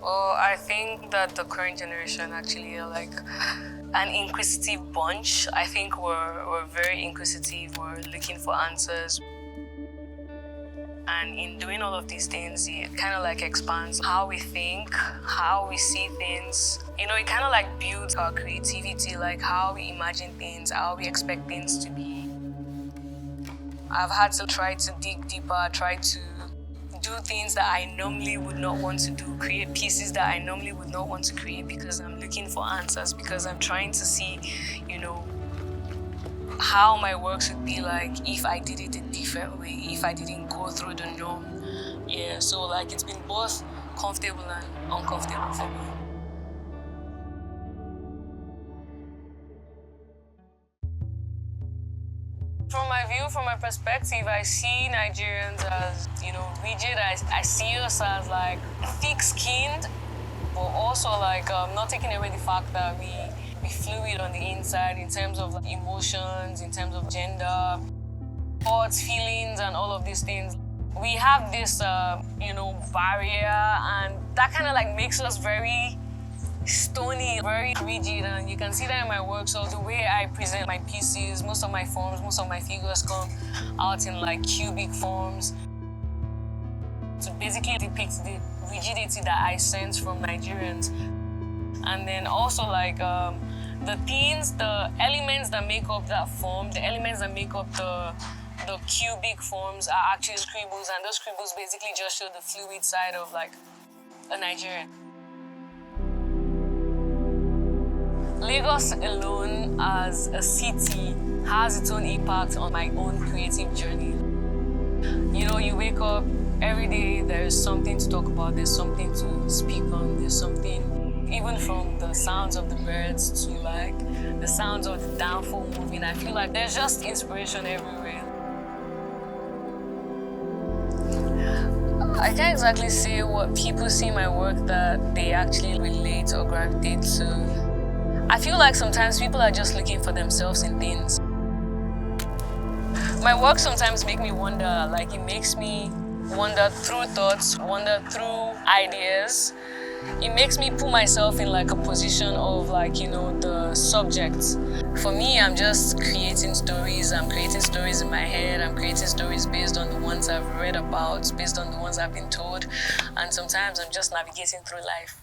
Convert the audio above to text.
Well, I think that the current generation actually are like an inquisitive bunch. I think we're very inquisitive, we're looking for answers. And in doing all of these things, it kind of like expands how we think, how we see things. You know, it kind of like builds our creativity, like how we imagine things, how we expect things to be. I've had to try to dig deeper, try to do things that I normally would not want to do, create pieces that I normally would not want to create because I'm looking for answers, because I'm trying to see, you know, how my works would be like if I did it a different way, if I didn't go through the norm. Yeah, so like it's been both comfortable and uncomfortable for me. From my view, from my perspective, I see Nigerians as, you know, rigid. I see us as like thick-skinned, but also like not taking away the fact that we fluid on the inside in terms of like, emotions, in terms of gender, thoughts, feelings, and all of these things. We have this, you know, barrier, and that kind of like makes us very stony, very rigid, and you can see that in my work. So the way I present my pieces, most of my forms, most of my figures come out in like cubic forms to basically depict the rigidity that I sense from Nigerians. And then also like the things, the elements that make up that form, the elements that make up the cubic forms are actually scribbles, and those scribbles basically just show the fluid side of like a Nigerian. Lagos alone as a city has its own impact on my own creative journey. You know, you wake up every day, there's something to talk about, there's something to speak on, there's something, even from the sounds of the birds to like the sounds of the downfall moving, I feel like there's just inspiration everywhere. I can't exactly say what people see in my work that they actually relate or gravitate to. I feel like sometimes people are just looking for themselves in things. My work sometimes make me wonder, like it makes me wonder through thoughts, wonder through ideas. It makes me put myself in like a position of like, you know, the subject. For me, I'm just creating stories. I'm creating stories in my head. I'm creating stories based on the ones I've read about, based on the ones I've been told. And sometimes I'm just navigating through life.